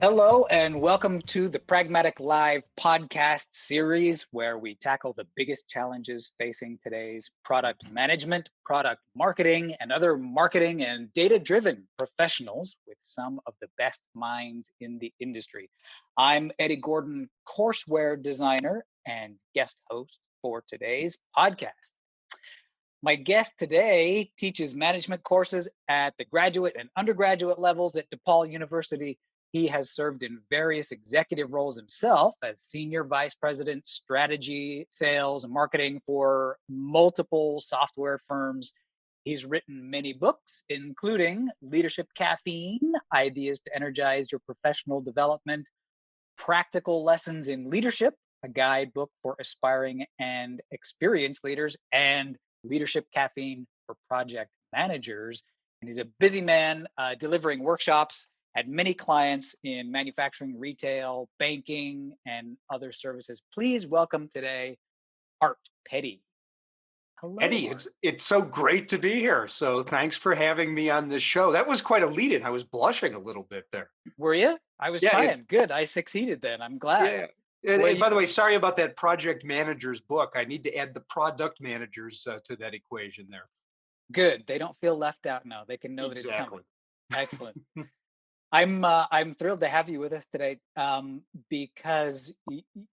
Hello, and welcome to the Pragmatic Live podcast series, where we tackle the biggest challenges facing today's product management, product marketing, and other marketing and data-driven professionals with some of the best minds in the industry. I'm Eddie Gordon, courseware designer and guest host for today's podcast. My guest today teaches management courses at the graduate and undergraduate levels at DePaul University. He has served in various executive roles himself as Senior Vice President, Strategy, Sales, and Marketing for multiple software firms. He's written many books, including Leadership Caffeine, Ideas to Energize Your Professional Development, Practical Lessons in Leadership, a guidebook for aspiring and experienced leaders, and Leadership Caffeine for project managers. And he's a busy man delivering workshops, had many clients in manufacturing, retail, banking, and other services. Please welcome today, Art Petty. Hello, Eddie, Art. it's so great to be here. So thanks for having me on this show. That was quite a lead-in. I was blushing a little bit there. Were you? I was Yeah, trying. Good. I succeeded then. I'm glad. yeah. And, Well, and by the way, sorry about that project manager's book. I need to add the product managers to that equation there. good. They don't feel left out now. They can know that it's coming. Exactly. Excellent. I'm thrilled to have you with us today because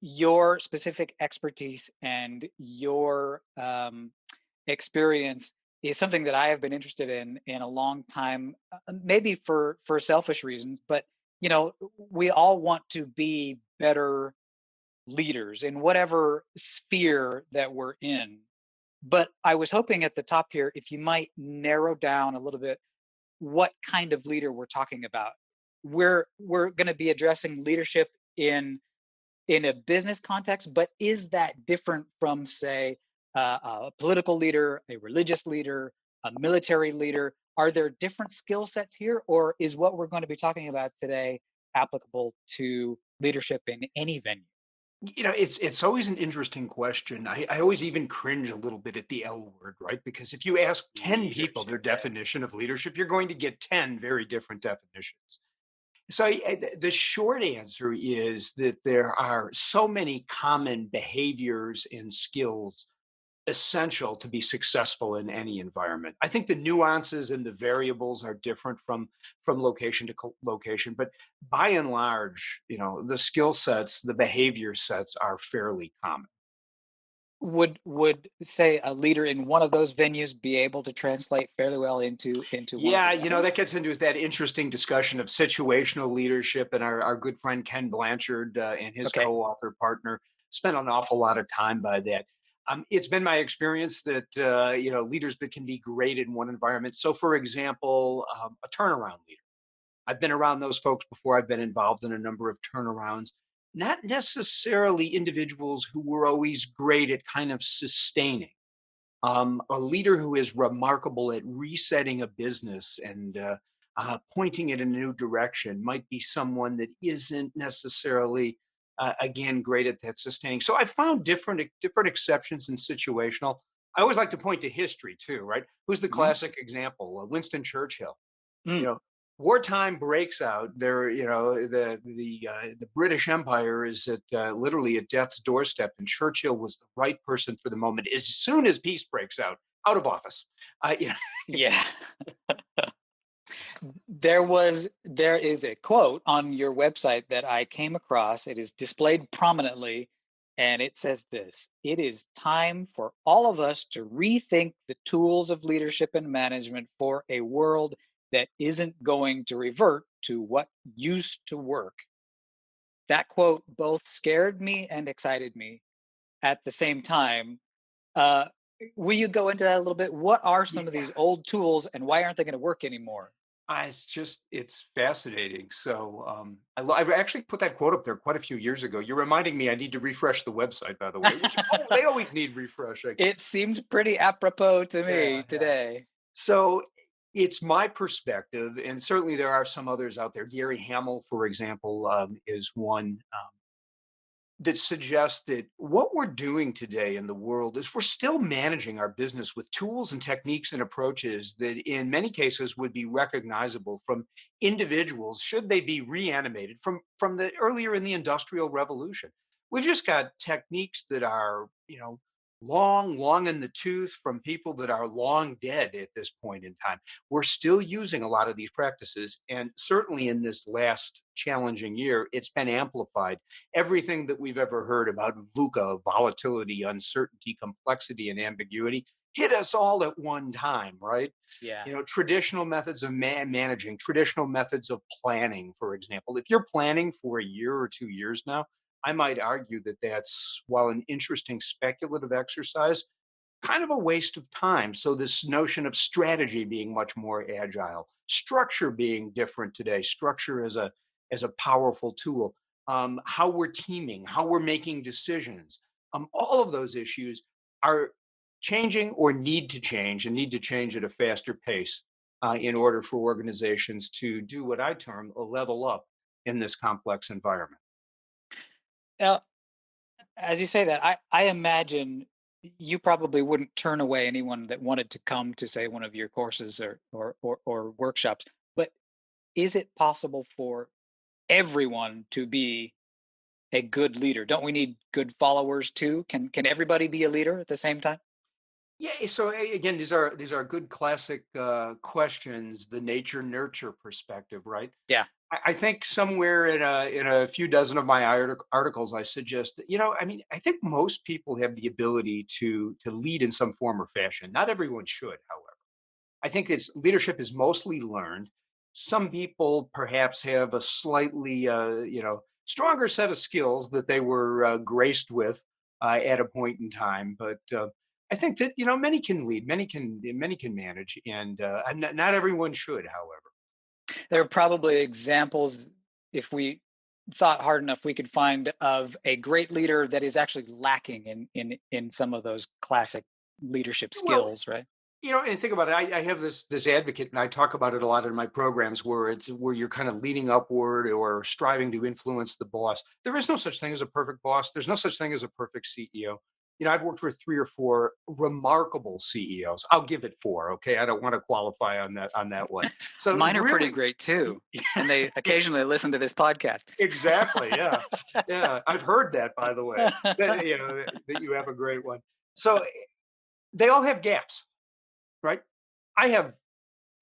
your specific expertise and your experience is something that I have been interested in a long time, maybe for selfish reasons, but we all want to be better leaders in whatever sphere that we're in. But I was hoping at the top here, if you might narrow down a little bit what kind of leader we're talking about. We're going to be addressing leadership in a business context, but is that different from, say, a political leader, a religious leader, a military leader? Are there different skill sets here, or is what we're going to be talking about today applicable to leadership in any venue? It's always an interesting question. I always even cringe a little bit at the L word, right? Because if you ask 10 people Leadership, their yeah. definition of leadership, you're going to get 10 very different definitions. So the short answer is that there are so many common behaviors and skills essential to be successful in any environment. I think the nuances and the variables are different from location to location, but by and large, the skill sets, the behavior sets are fairly common. Would say a leader in one of those venues be able to translate fairly well into one of Yeah, the others? that gets into that interesting discussion of situational leadership, and our good friend Ken Blanchard and his Okay. co-author partner spent an awful lot of time by that. It's been my experience that leaders that can be great in one environment. So, for example, a turnaround leader. I've been around those folks before. I've been involved in a number of turnarounds. Not necessarily individuals who were always great at kind of sustaining a leader who is remarkable at resetting a business and pointing it in a new direction might be someone that isn't necessarily, again, great at that sustaining. So I found different exceptions in situational. I always like to point to history too, right? Who's the Mhm. classic example? Winston Churchill. You Mm. know, wartime breaks out. There, the British Empire is at literally at death's doorstep, and Churchill was the right person for the moment. As soon as peace breaks out of office. Uh, you Yeah. There is a quote on your website that I came across. It is displayed prominently, and it says this: "It is time for all of us to rethink the tools of leadership and management for a world that isn't going to revert to what used to work." That quote both scared me and excited me at the same time. Uh, will you go into that a little bit? What are some of yeah, these old tools, and why aren't they going to work anymore? it's fascinating. So I've actually put that quote up there quite a few years ago. You're reminding me I need to refresh the website, by the way. Which they always need refreshing. It seemed pretty apropos to Yeah, me yeah. today. So it's my perspective, and certainly there are some others out there. Gary Hamel, for example, is one. that suggests that what we're doing today in the world is we're still managing our business with tools and techniques and approaches that in many cases would be recognizable from individuals should they be reanimated from the earlier in the industrial revolution. We've just got techniques that are, long in the tooth from people that are long dead at this point in time. We're still using a lot of these practices, and certainly in this last challenging year it's been amplified. Everything that we've ever heard about VUCA, volatility, uncertainty, complexity, and ambiguity, hit us all at one time, right? Yeah. Traditional methods of managing, traditional methods of planning, for example. If you're planning for a year or 2 years now, I might argue that that's, while an interesting speculative exercise, kind of a waste of time. So this notion of strategy being much more agile, structure being different today, structure as a powerful tool, how we're teaming, how we're making decisions, all of those issues are changing or need to change and need to change at a faster pace in order for organizations to do what I term a level up in this complex environment. Now, as you say that, I imagine you probably wouldn't turn away anyone that wanted to come to, say, one of your courses or workshops. But is it possible for everyone to be a good leader? Don't we need good followers too? Can everybody be a leader at the same time? Yeah, so again, these are good classic questions. The nature nurture perspective, right? Yeah. I think somewhere in a few dozen of my articles, I suggest that I mean, I think most people have the ability to lead in some form or fashion. Not everyone should, however. I think it's leadership is mostly learned. Some people perhaps have a slightly stronger set of skills that they were graced with at a point in time, but. I think that many can lead, many can manage, and not everyone should. However, There are probably examples, if we thought hard enough, we could find of a great leader that is actually lacking in some of those classic leadership well, skills, right? and think about it. I have this advocate, and I talk about it a lot in my programs, where you're kind of leading upward or striving to influence the boss. There is no such thing as a perfect boss. There's no such thing as a perfect CEO. I've worked with 3 or 4 remarkable CEOs. I'll give it 4. Okay, I don't want to qualify on that one. So Mine are pretty really, great too, and they occasionally listen to this podcast. exactly, yeah, yeah. I've heard that, by the way, that that you have a great one. So they all have gaps, right? I have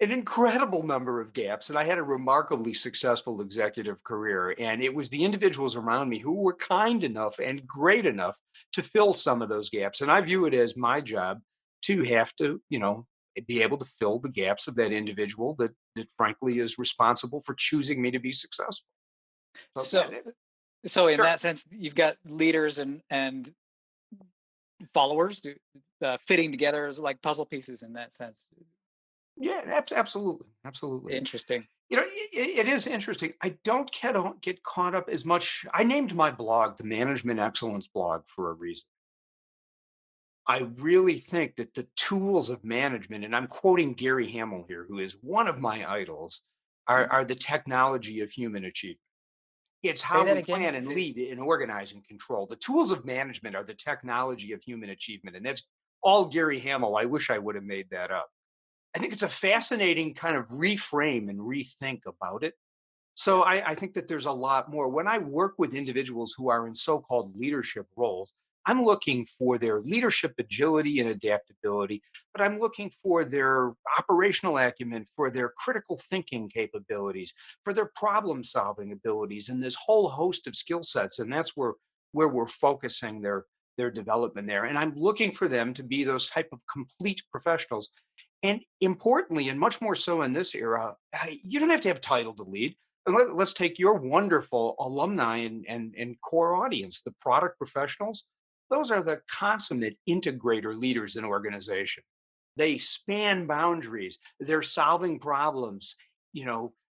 an incredible number of gaps, and I had a remarkably successful executive career. And it was the individuals around me who were kind enough and great enough to fill some of those gaps. And I view it as my job to have to, be able to fill the gaps of that individual that frankly is responsible for choosing me to be successful. So yeah, So, so in sure. that sense, you've got leaders and followers fitting together as like puzzle pieces in that sense. Yeah, absolutely, absolutely. Interesting. It is interesting. I don't get caught up as much. I named my blog the Management Excellence Blog for a reason. I really think that the tools of management, and I'm quoting Gary Hamel here, who is one of my idols, are, Mhm. are the technology of human achievement. It's Say how that we again. plan and lead and organize and control. The tools of management are the technology of human achievement. And that's all Gary Hamel. I wish I would have made that up. I think it's a fascinating kind of reframe and rethink about it. So I think that there's a lot more. When I work with individuals who are in so-called leadership roles, I'm looking for their leadership agility and adaptability, but I'm looking for their operational acumen, for their critical thinking capabilities, for their problem-solving abilities, and this whole host of skill sets. And that's where we're focusing their development there. And I'm looking for them to be those type of complete professionals. And importantly, and much more so in this era, you don't have to have title to lead. And let's take your wonderful alumni and core audience, the product professionals. Those are the consummate integrator leaders in organization. They span boundaries. They're solving problems,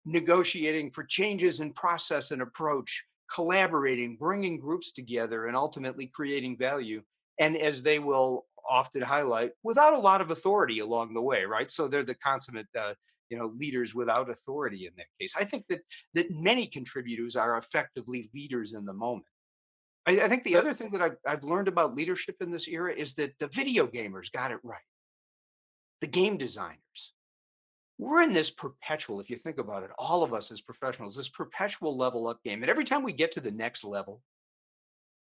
negotiating for changes in process and approach, collaborating, bringing groups together, and ultimately creating value. And as they will often highlight, without a lot of authority along the way, right? So they're the consummate, leaders without authority in that case. I think that many contributors are effectively leaders in the moment. I think the So other thing that I've learned about leadership in this era is that the video gamers got it right. The game designers. We're in this perpetual, if you think about it, all of us as professionals, this perpetual level up game. And every time we get to the next level,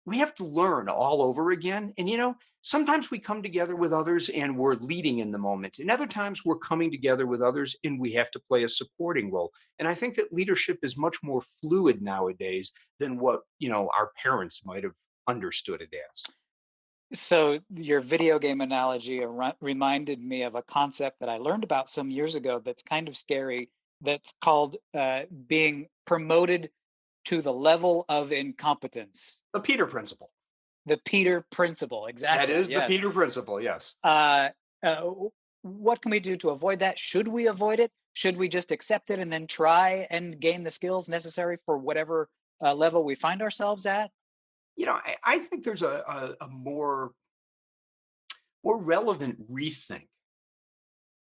we have to learn all over again. And sometimes we come together with others and we're leading in the moment. And other times we're coming together with others and we have to play a supporting role. And I think that leadership is much more fluid nowadays than what, our parents might have understood it as. So your video game analogy reminded me of a concept that I learned about some years ago that's kind of scary. That's called being promoted to the level of incompetence. The Peter principle. The Peter principle, That exactly. is the Yes. Peter principle. Yes. Uh, what can we do to avoid that? Should we avoid it? Should we just accept it and then try and gain the skills necessary for whatever level we find ourselves at? I think there's a more relevant rethink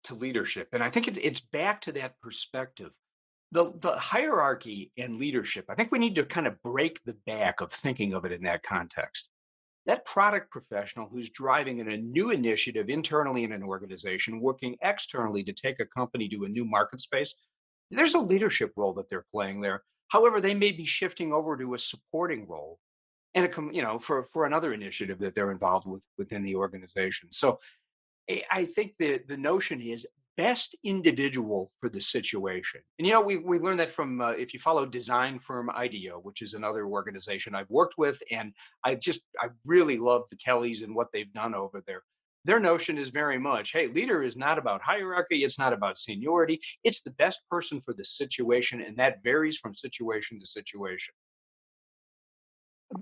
to leadership. And I think it's back to that perspective. The hierarchy in leadership, I think we need to kind of break the back of thinking of it in that context. That product professional who's driving in a new initiative internally in an organization, working externally to take a company to a new market space, there's a leadership role that they're playing there. However, they may be shifting over to a supporting role and for another initiative that they're involved with within the organization. So I think the notion is best individual for the situation. And we learned that from if you follow design firm IDEO, which is another organization I've worked with, and I really love the Kellys and what they've done over there. Their notion is very much, hey, leader is not about hierarchy, it's not about seniority, it's the best person for the situation, and that varies from situation to situation.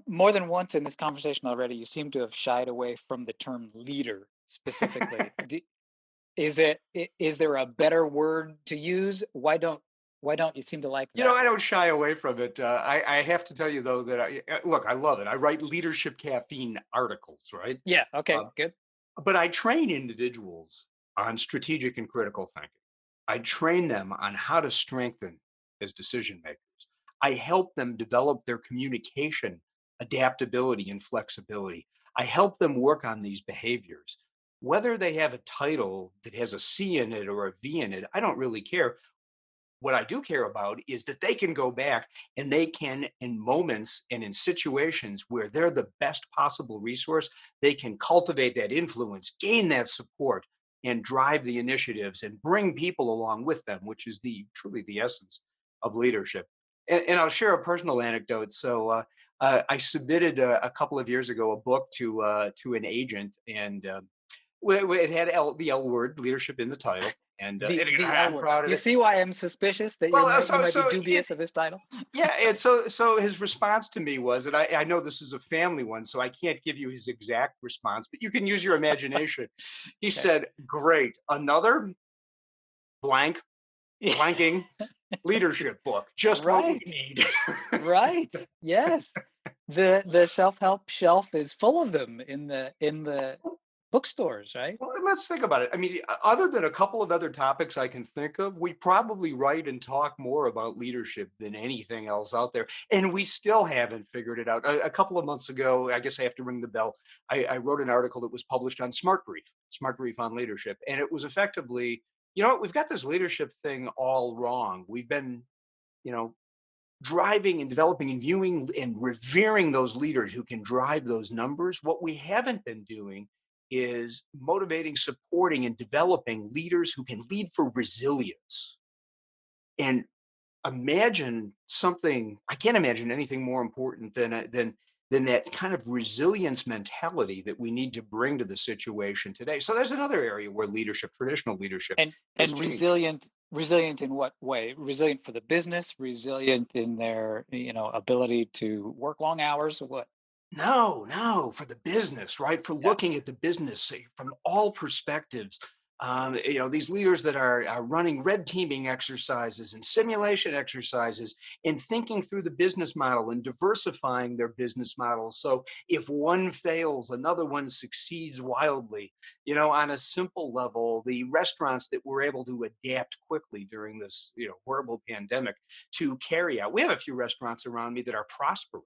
More than once in this conversation already, you seem to have shied away from the term leader specifically. Is there a better word to use? Why don't you seem to like that I one? don't shy away from it. I have to tell you though that look, I love it. I write leadership caffeine articles, right? Yeah. Okay. Uh, Good. but I train individuals on strategic and critical thinking. I train them on how to strengthen as decision makers. I help them develop their communication, adaptability, and flexibility. I help them work on these behaviors. Whether they have a title that has a C in it or a V in it, I don't really care. What I do care about is that they can go back and they can, in moments and in situations where they're the best possible resource, they can cultivate that influence, gain that support, and drive the initiatives and bring people along with them, which is the truly the essence of leadership. And I'll share a personal anecdote. So I submitted a couple of years ago a book to an agent, and it had the L word, leadership, in the title. And again, The L I'm word. proud of You it. see why I'm suspicious that Well, you might be dubious of this title? yeah, and so his response to me was, and I know this is a family one, so I can't give you his exact response, but you can use your imagination. He Okay. said, "Great, another blank blanking leadership book, just what we Right. need." Right. Yes. The self-help shelf is full of them in the bookstores, right? Well, let's think about it. I mean, other than a couple of other topics I can think of, we probably write and talk more about leadership than anything else out there. And we still haven't figured it out. A couple of months ago, I guess I have to ring the bell. I wrote an article that was published on Smart Brief on leadership. And it was effectively, we've got this leadership thing all wrong. We've been, you know, driving and developing and viewing and revering those leaders who can drive those numbers. What we haven't been doing is motivating, supporting, and developing leaders who can lead for resilience. And imagine something, I can't imagine anything more important than that kind of resilience mentality that we need to bring to the situation today. So there's another area where leadership, traditional leadership, has And changed. resilient in what way? Resilient for the business, resilient in their, ability to work long hours, or what? No, no, for the business, right? For Yeah. looking at the business from all perspectives. These leaders that are running red teaming exercises and simulation exercises and thinking through the business model and diversifying their business models. So if one fails, another one succeeds wildly. On a simple level, the restaurants that were able to adapt quickly during this, horrible pandemic to carry out. We have a few restaurants around me that are prospering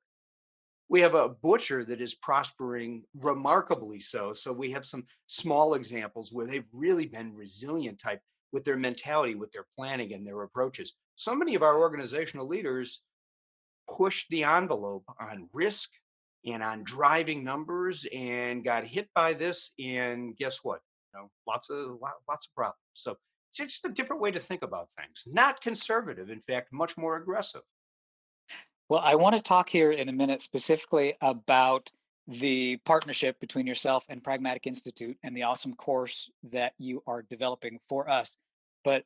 We have a butcher that is prospering remarkably so. So we have some small examples where they've really been resilient type with their mentality, with their planning and their approaches. So many of our organizational leaders pushed the envelope on risk and on driving numbers and got hit by this. And guess what? Lots of problems. So it's just a different way to think about things. Not conservative, in fact, much more aggressive. Well, I want to talk here in a minute specifically about the partnership between yourself and Pragmatic Institute and the awesome course that you are developing for us. But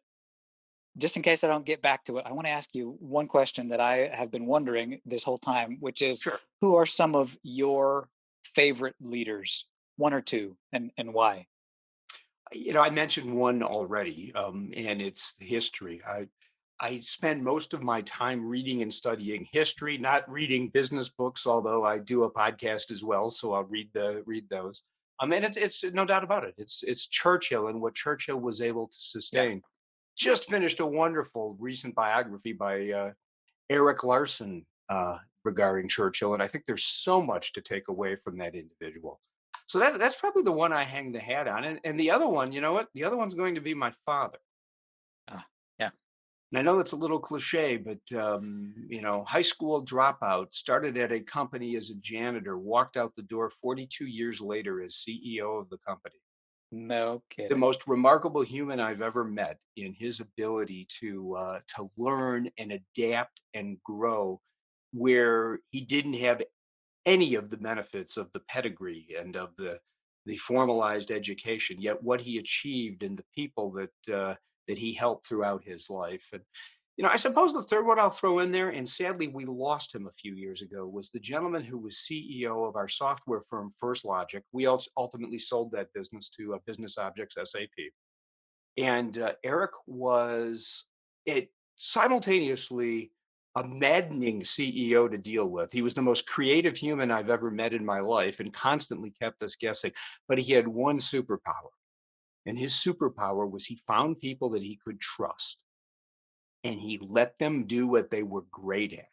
just in case I don't get back to it, I want to ask you one question that I have been wondering this whole time, which is Sure. who are some of your favorite leaders, one or two, and why? I mentioned one already, and it's the history. I spend most of my time reading and studying history, not reading business books, although I do a podcast as well, so I'll read those. And it's no doubt about it. It's Churchill and what Churchill was able to Yeah. sustain. Just finished a wonderful recent biography by Eric Larson regarding Churchill, and I think there's so much to take away from that individual. So that's probably the one I hang the hat on, and the other one, you know what? The other one's going to be my father. Yeah. And I know it's a little cliche, but high school dropout, started at a company as a janitor, walked out the door 42 years later as CEO of the company. No The kidding. most remarkable human I've ever met in his ability to learn and adapt and grow, where he didn't have any of the benefits of the pedigree and of the formalized education. Yet what he achieved and the people that he helped throughout his life, and I suppose the third one I'll throw in there, and sadly we lost him a few years ago, was the gentleman who was CEO of our software firm First Logic. We also ultimately sold that business to Business Objects SAP, and Eric was it simultaneously a maddening CEO to deal with. He was the most creative human I've ever met in my life and constantly kept us guessing. But he had one superpower, and his superpower was he found people that he could trust and he let them do what they were great at.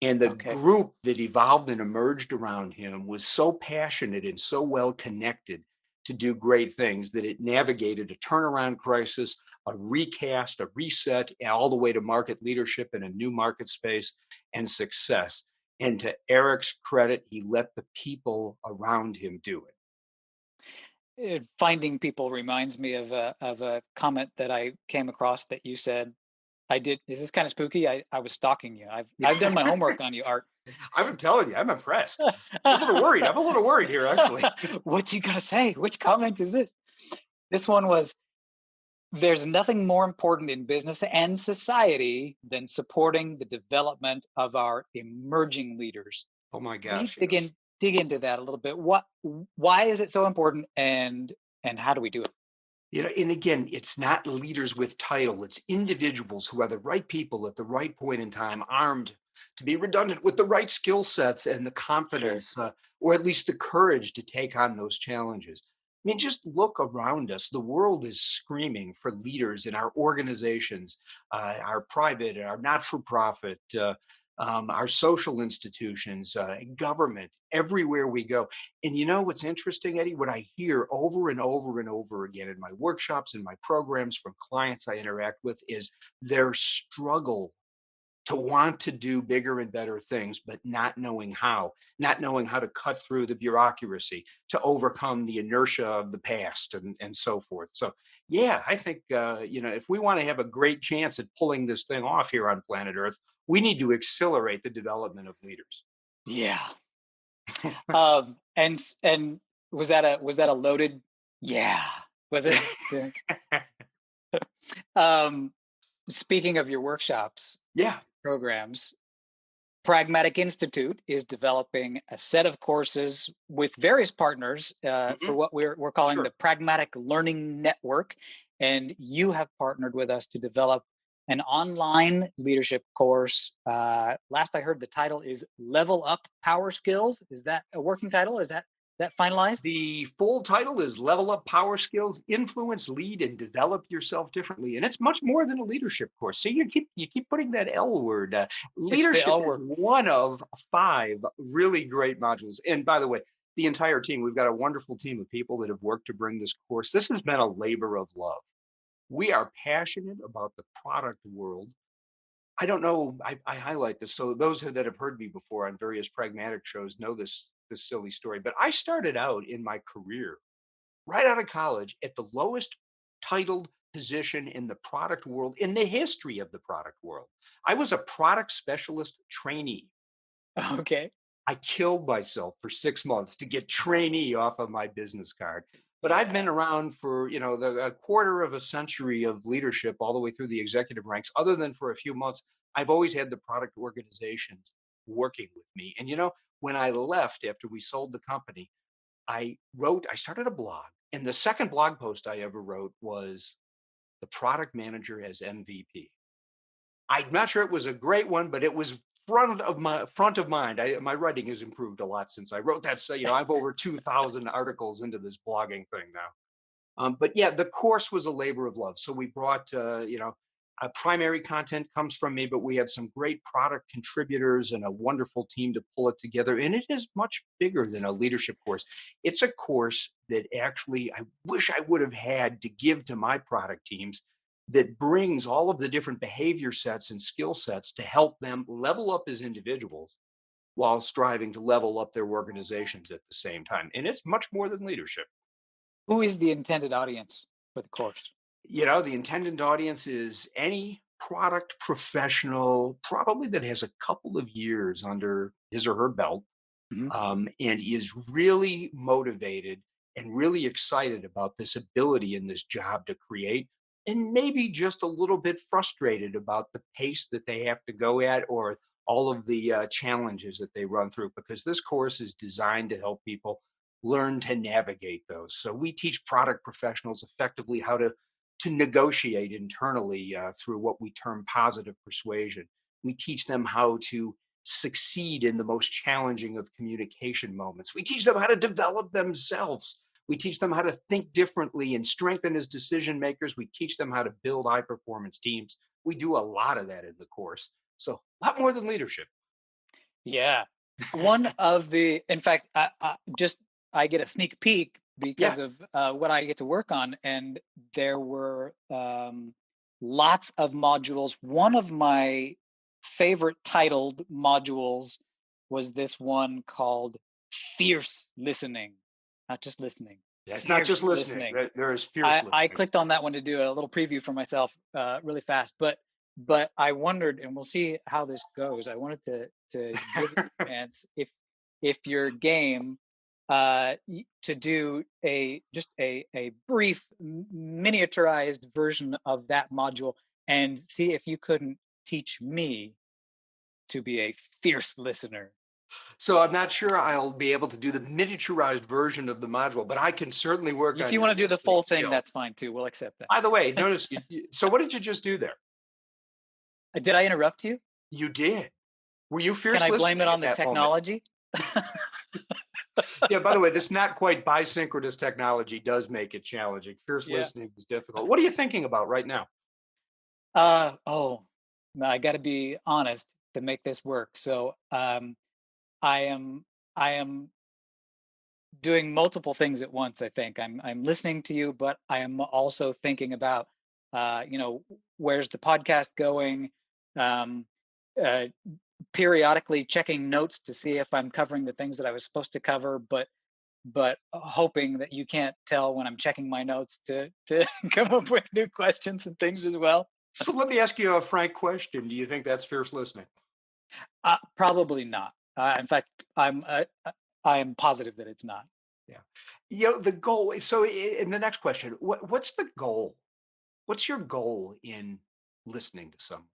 And the Okay. group that evolved and emerged around him was so passionate and so well connected to do great things that it navigated a turnaround crisis, a recast, a reset, and all the way to market leadership in a new market space and success. And to Eric's credit, he let the people around him do it. Finding people reminds me of a comment that I came across that you said. I did. Is this kind of spooky? I was stalking you. I've done my homework on you, Art. I'm telling you, I'm impressed. I'm a little worried. I'm a little worried here, actually. What's he gonna say? Which comment is this? This one was, there's nothing more important in business and society than supporting the development of our emerging leaders. Oh my Will you gosh, yes. dig into that a little bit? Why is it so important, and how do we do it? And again, it's not leaders with title, it's individuals who are the right people at the right point in time, armed to be redundant with the right skill sets and the Sure. confidence, or at least the courage to take on those challenges. I mean, just look around us. The world is screaming for leaders in our organizations, our private, our not for profit, our social institutions, government, everywhere we go. And you know what's interesting, Eddie? What I hear over and over and over again in my workshops and my programs from clients I interact with is their struggle to want to do bigger and better things, but not knowing how to cut through the bureaucracy, to overcome the inertia of the past and so forth. So, yeah, I think, if we want to have a great chance at pulling this thing off here on planet Earth, we need to accelerate the development of leaders. Yeah. And was that a loaded? Yeah. Was it? Yeah. Um, Speaking of your workshops, Yeah. programs, Pragmatic Institute is developing a set of courses with various partners for Mhm. what we're calling Sure. the Pragmatic Learning Network, and you have partnered with us to develop an online leadership course. Last I heard, the title is "Level Up Power Skills." Is that a working title? Is that? that finalized? The full title is Level Up Power Skills, Influence, Lead, and Develop Yourself Differently. And it's much more than a leadership course. See, you keep putting that L word. It's the Leadership L is word. one of 5 really great modules. And by the way, the entire team, we've got a wonderful team of people that have worked to bring this course. This has been a labor of love. We are passionate about the product world. I don't know. I highlight this so those that have heard me before on various pragmatic shows know this silly story. But I started out in my career right out of college at the lowest titled position in the product world in the history of the product world. I was a product specialist trainee. Okay. I killed myself for 6 months to get trainee off of my business card. But I've been Yeah. around for, a quarter of a century of leadership all the way through the executive ranks. Other than for a few months, I've always had the product organizations working with me. And when I left after we sold the company, I started a blog. And the second blog post I ever wrote was the product manager as MVP. I'm not sure it was a great one, but it was front of mind. My writing has improved a lot since I wrote that. So, I've over 2,000 articles into this blogging thing now. But yeah, the course was a labor of love. So we brought, primary content comes from me, but we had some great product contributors and a wonderful team to pull it together. And it is much bigger than a leadership course. It's a course that actually I wish I would have had to give to my product teams that brings all of the different behavior sets and skill sets to help them level up as individuals while striving to level up their organizations at the same time. And it's much more than leadership. Who is the intended audience for the course? The intended audience is any product professional, probably that has a couple of years under his or her belt, Mhm. and is really motivated and really excited about this ability in this job to create, and maybe just a little bit frustrated about the pace that they have to go at or all of the challenges that they run through, because this course is designed to help people learn to navigate those. So we teach product professionals effectively how to negotiate internally through what we term positive persuasion. We teach them how to succeed in the most challenging of communication moments. We teach them how to develop themselves. We teach them how to think differently and strengthen as decision makers. We teach them how to build high performance teams. We do a lot of that in the course. So, a lot more than leadership. Yeah. One of the, in fact, I get a sneak peek Yeah. because of what I get to work on, and there were lots of modules. One of my favorite titled modules was this one called Fierce Listening, not just listening, It's not just fierce listening. listening. There is fierce I listening. clicked on that one to do a little preview for myself really fast, but I wondered, and we'll see how this goes. I wanted to give it a chance if you're game to do a brief miniaturized version of that module and see if you couldn't teach me to be a fierce listener. So I'm not sure I'll be able to do the miniaturized version of the module, but I can certainly work If on you your want to do the listening full thing, skills. that's fine too. We'll accept that. By the way, notice so what did you just do there? Did I interrupt you? You did. Were you Can fierce I blame it listening on at the that moment? technology? Yeah, by the way, this not quite bisynchronous technology does make it challenging. Fierce Yeah. listening is difficult. What are you thinking about right now? Oh, no, I got to be honest to make this work. So, I am I am doing multiple things at once. I think I'm listening to you, but I am also thinking about, where's the podcast going? Um, uh, Periodically checking notes to see if I'm covering the things that I was supposed to cover, but hoping that you can't tell when I'm checking my notes to come up with new questions and things S- as well. So let me ask you a frank question. Do you think that's fierce listening? Probably not. In fact, I am positive that it's not. Yeah. The goal. So in the next question, what's the goal? What's your goal in listening to someone?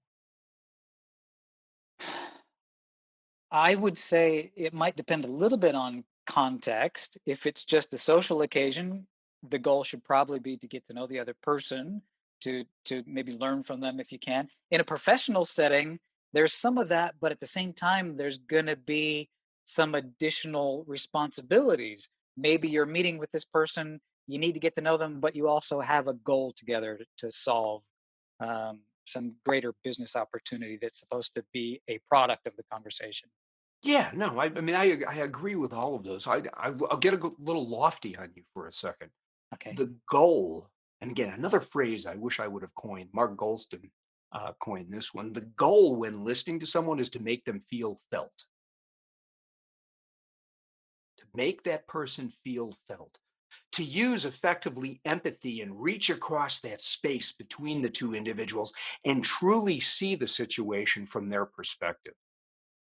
I would say it might depend a little bit on context. If it's just a social occasion, the goal should probably be to get to know the other person, to maybe learn from them if you can. In a professional setting, there's some of that, but at the same time, there's going to be some additional responsibilities maybe you're meeting with this person, you need to get to know them, but you also have a goal together to solve some greater business opportunity that's supposed to be a product of the conversation. Yeah, no, I mean, I agree with all of those. I'll get a little lofty on you for a second. Okay. The goal, and again, another phrase I wish I would have coined. Mark Golston coined this one. The goal when listening to someone is to make them feel felt, to make that person feel felt, to use effectively empathy and reach across that space between the two individuals and truly see the situation from their perspective.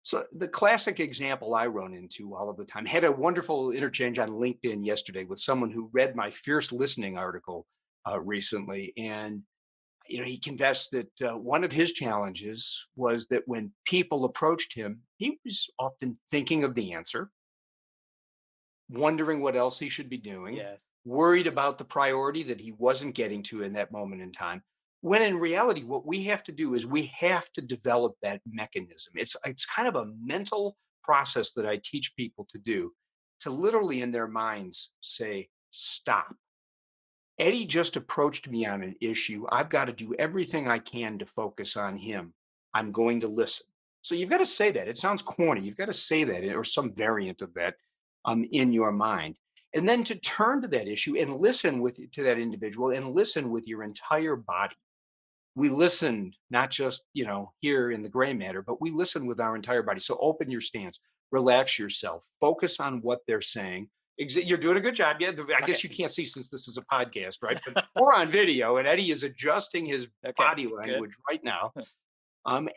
So the classic example I run into all of the time, had a wonderful interchange on LinkedIn yesterday with someone who read my fierce listening article recently, and he confessed that one of his challenges was that when people approached him, he was often thinking of the answer, wondering what else he should be doing, Yes. worried about the priority that he wasn't getting to in that moment in time. When in reality, what we have to do is we have to develop that mechanism. It's kind of a mental process that I teach people to do, to literally in their minds say, stop. Eddie just approached me on an issue. I've got to do everything I can to focus on him. I'm going to listen. So you've got to say that. It sounds corny. You've got to say that or some variant of that in your mind. And then to turn to that issue and listen to that individual and listen with your entire body. We listened not just, here in the gray matter, but we listen with our entire body. So open your stance, relax yourself, focus on what they're saying. You're doing a good job. Yeah, I Okay. guess you can't see since this is a podcast, right? But we're on video, and Eddie is adjusting his Okay. body Good. language right now,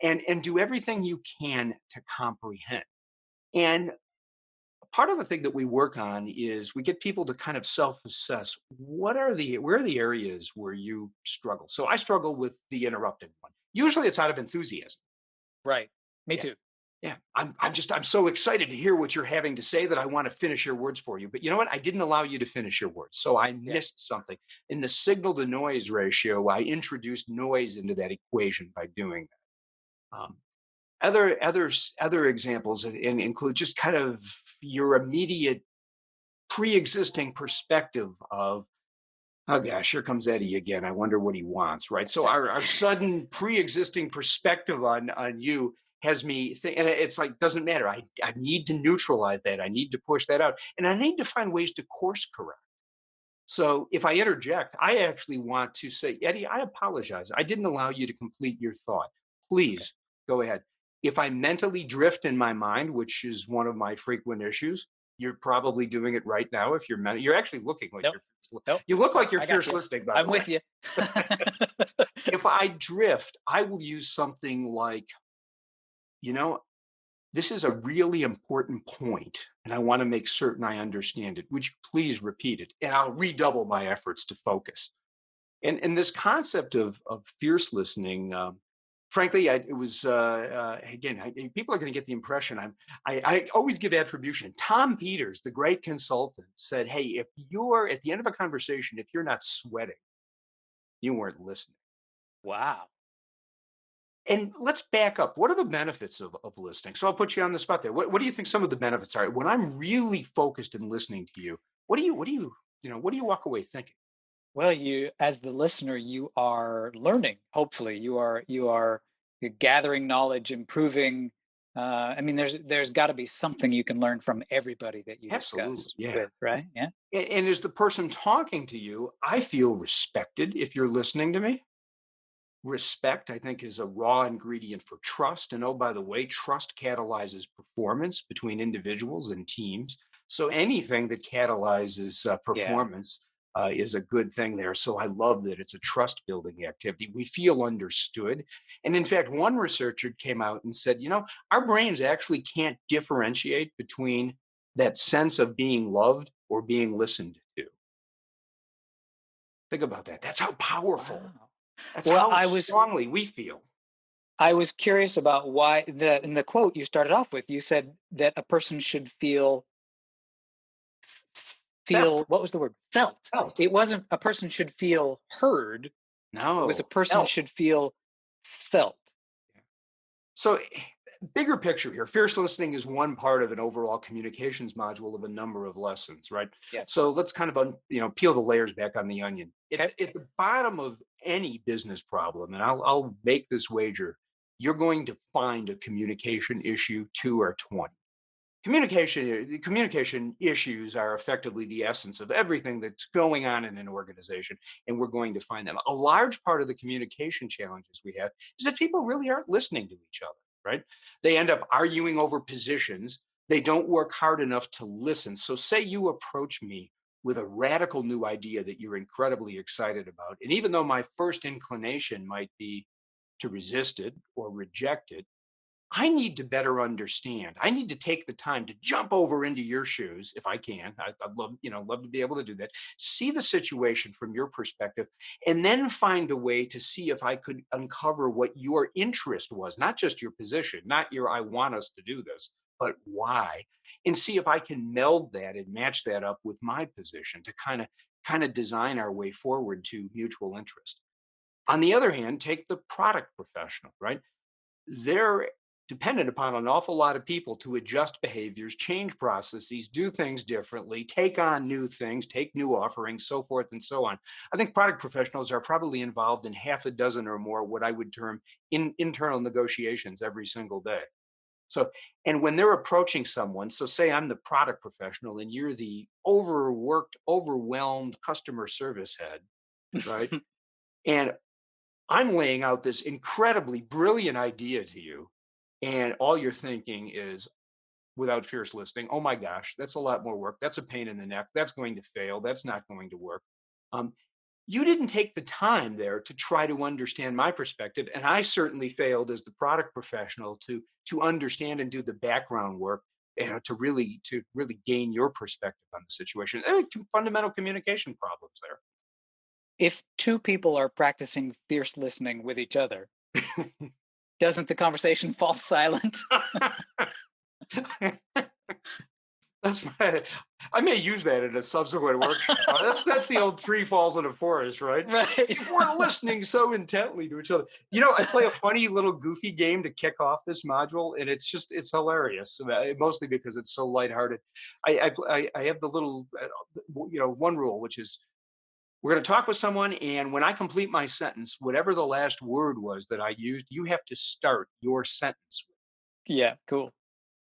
and do everything you can to comprehend. And part of the thing that we work on is we get people to kind of self-assess where are the areas where you struggle. So I struggle with the interrupted one. Usually it's out of enthusiasm. Right. Me Yeah. too. Yeah. I'm so excited to hear what you're having to say that I want to finish your words for you. But you know what? I didn't allow you to finish your words. So I Yeah. missed something. In the signal to noise ratio, I introduced noise into that equation by doing that. Other examples include just kind of your immediate pre-existing perspective of, oh gosh, here comes Eddie again. I wonder what he wants, right? So our sudden pre-existing perspective on you has me think, and it's like doesn't matter. I need to neutralize that. I need to push that out, and I need to find ways to course correct. So if I interject, I actually want to say, Eddie, I apologize. I didn't allow you to complete your thought. Okay. Please go ahead. If I mentally drift in my mind, which is one of my frequent issues, you're probably doing it right now. If you're actually looking like Nope. Nope. you look like you're I got fierce you. listening, by I'm the way. with you. If I drift, I will use something like, you know, this is a really important point, and I want to make certain I understand it. Would you please repeat it? And I'll redouble my efforts to focus. And this concept of fierce listening, frankly, it was again. People are going to get the impression I always give attribution. Tom Peters, the great consultant, said, "Hey, if you're at the end of a conversation, if you're not sweating, you weren't listening." Wow. And let's back up. What are the benefits of listening? So I'll put you on the spot there. What do you think some of the benefits are when I'm really focused and listening to you? What do you walk away thinking? Well, you, as the listener, you are learning. Hopefully, you're gathering knowledge, improving. I mean, there's got to be something you can learn from everybody that you Absolutely, discuss yeah. with, right? Yeah. And as the person talking to you, I feel respected if you're listening to me. Respect, I think, is a raw ingredient for trust. And oh, by the way, trust catalyzes performance between individuals and teams. So anything that catalyzes Yeah. performance is a good thing there. So I love that it's a trust building activity. We feel understood. And in fact, one researcher came out and said, our brains actually can't differentiate between that sense of being loved or being listened to. Think about that. That's how powerful, Wow. that's Well, how strongly we feel. I was curious about why in the quote you started off with, you said that a person should feel, Felt, what was the word? Felt. felt. It wasn't a person should feel heard. It was a No, person felt. should feel felt. So bigger picture here, fierce listening is one part of an overall communications module of a number of lessons, right? Yeah. So let's kind of peel the layers back on the onion. Okay. At the bottom of any business problem, and I'll make this wager, you're going to find a communication issue 2 or 20. Communication issues are effectively the essence of everything that's going on in an organization, and we're going to find them. A large part of the communication challenges we have is that people really aren't listening to each other, right? They end up arguing over positions. They don't work hard enough to listen. So say you approach me with a radical new idea that you're incredibly excited about, and even though my first inclination might be to resist it or reject it, I need to better understand. I need to take the time to jump over into your shoes if I can. I'd love to be able to do that. See the situation from your perspective, and then find a way to see if I could uncover what your interest was, not just your position, not your I want us to do this, but why, and see if I can meld that and match that up with my position to kind of design our way forward to mutual interest. On the other hand, take the product professional, right? They're dependent upon an awful lot of people to adjust behaviors, change processes, do things differently, take on new things, take new offerings, so forth and so on. I think product professionals are probably involved in half a dozen or more what I would term internal negotiations every single day. So, and when they're approaching someone, so say I'm the product professional and you're the overworked, overwhelmed customer service head, right? And I'm laying out this incredibly brilliant idea to you, and all you're thinking is, without fierce listening, oh my gosh, that's a lot more work. That's a pain in the neck. That's going to fail. That's not going to work. Um, you didn't take the time there to try to understand my perspective, and I certainly failed as the product professional to understand and do the background work, to really gain your perspective on the situation. Fundamental communication problems If two people are practicing fierce listening with each other, there. doesn't the conversation fall silent? That's my, I may use that in a subsequent workshop. That's the old tree falls in a forest, right? Right. If we're listening so intently to each other. I play a funny little goofy game to kick off this module, and it's hilarious. Mostly because it's so lighthearted. I have the little, one rule, which is we're going to talk with someone, and when I complete my sentence, whatever the last word was that I used, you have to start your sentence. Yeah, cool.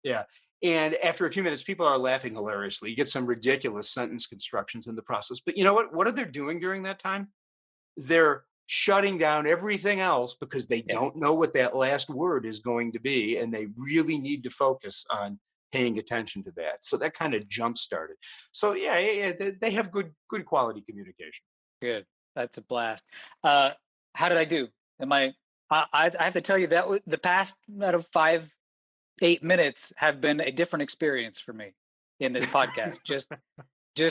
Yeah. And after a few minutes, people are laughing hilariously. You get some ridiculous sentence constructions in the process. But you know what? What are they doing during that time? They're shutting down everything else because they Yeah, don't know what that last word is going to be. And they really need to focus on paying attention to that. So that kind of jump started. So yeah, they have good quality communication. good. That's a blast. Uh, how did I do? Am I have to tell you that the past out of 8 minutes have been a different experience for me in this podcast.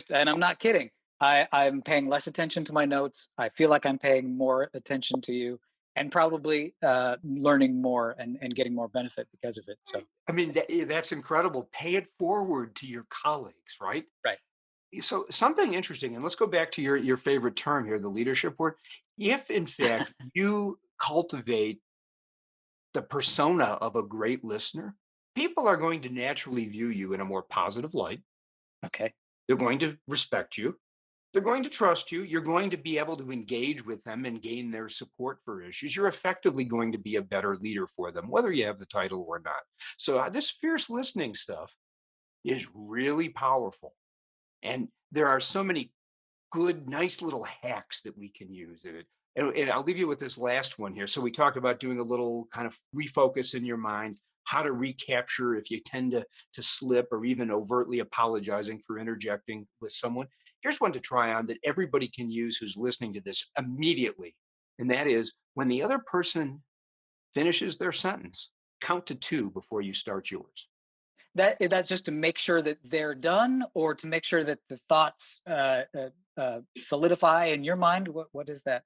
And I'm not kidding. I'm paying less attention to my notes. I feel like I'm paying more attention to you, and probably learning more and getting more benefit because of it. So, I mean, that's incredible. Pay it forward to your colleagues, right? right. So something interesting, and let's go back to your favorite term here, the leadership word. If in fact you cultivate the persona of a great listener, people are going to naturally view you in a more positive light. Okay. They're going to respect you. They're going to trust you. You're going to be able to engage with them and gain their support for issues. You're effectively going to be a better leader for them, whether you have the title or not. So this fierce listening stuff is really powerful. And there are so many good, nice little hacks that we can use in it. And I'll leave you with this last one here. So we talked about doing a little kind of refocus in your mind, how to recapture if you tend to slip or even overtly apologizing for interjecting with someone. Here's one to try on that everybody can use who's listening to this immediately. And that is when the other person finishes their sentence, count to 2 before you start yours. That's just to make sure that they're done, or to make sure that the thoughts solidify in your mind. What is that?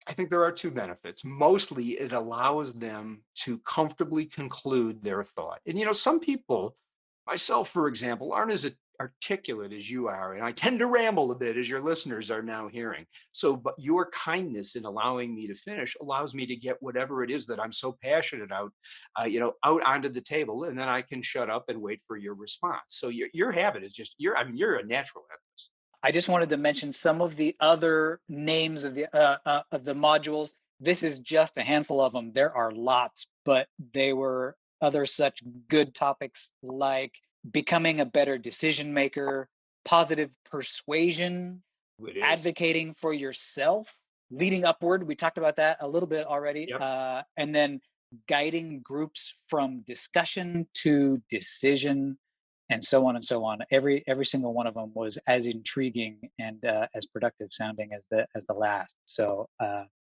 I think there are 2 benefits. Mostly, it allows them to comfortably conclude their thought. And some people, myself, for example, aren't as articulate as you are, and I tend to ramble a bit, as your listeners are now hearing. So, but your kindness in allowing me to finish allows me to get whatever it is that I'm so passionate about, out onto the table, and then I can shut up and wait for your response. So your habit is just you're a natural at this. I just wanted to mention some of the other names of the modules. This is just a handful of them. There are lots, but they were other such good topics like becoming a better decision maker, positive persuasion, It is. advocating for yourself, leading upward. We talked about that a little bit already. Yep. And then guiding groups from discussion to decision, and so on and so on. Every single one of them was as intriguing and as productive sounding as the last. So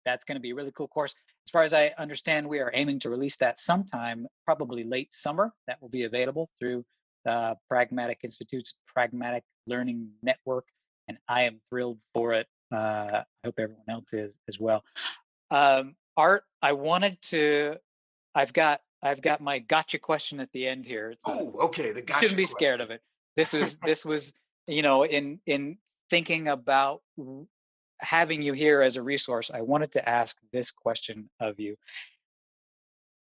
that's going to be a really cool course. As far as I understand, we are aiming to release that sometime, probably late summer. That will be available through Pragmatic Institute's Pragmatic Learning Network, and I am thrilled for it. I hope everyone else is as well. Art, I've got my gotcha question at the end here. Okay. The You gotcha shouldn't be question. scared of it. This was in thinking about having you here as a resource, I wanted to ask this question of you.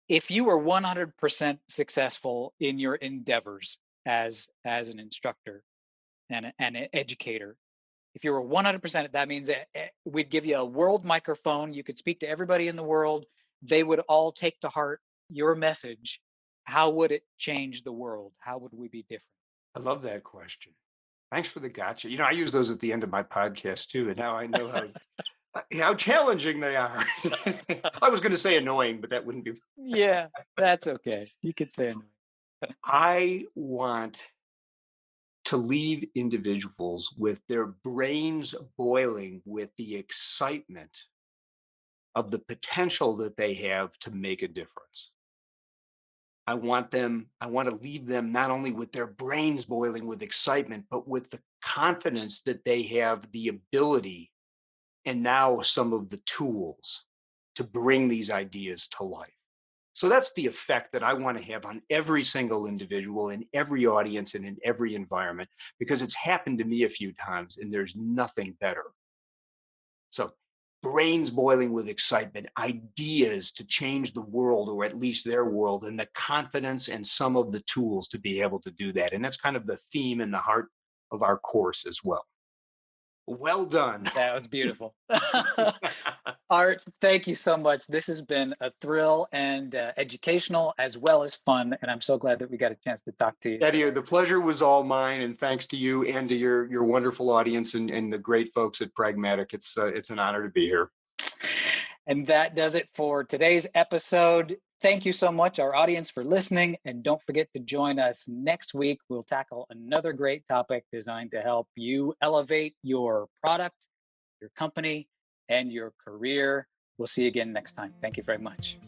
If you were 100% successful in your endeavors as an instructor and an educator, if you were 100%, that means we'd give you a world microphone. You could speak to everybody in the world. They would all take to heart your message. How would it change the world? How would we be different? I love that question. Thanks for the gotcha. I use those at the end of my podcast too, and now I know how challenging they are. I was going to say annoying, but that wouldn't be. Yeah, that's okay. You could say annoying. I want to leave individuals with their brains boiling with the excitement of the potential that they have to make a difference. I want to leave them not only with their brains boiling with excitement, but with the confidence that they have the ability and now some of the tools to bring these ideas to life. So that's the effect that I want to have on every single individual in every audience and in every environment, because it's happened to me a few times and there's nothing better. So brains boiling with excitement, ideas to change the world, or at least their world, and the confidence and some of the tools to be able to do that. And that's kind of the theme and the heart of our course as well. Well done. That was beautiful. Art, thank you so much. This has been a thrill and educational as well as fun. And I'm so glad that we got a chance to talk to you. Eddie, the pleasure was all mine. And thanks to you and to your wonderful audience and the great folks at Pragmatic. It's an honor to be here. And that does it for today's episode. Thank you so much, our audience, for listening. And don't forget to join us next week. We'll tackle another great topic designed to help you elevate your product, your company, and your career. We'll see you again next time. Thank you very much.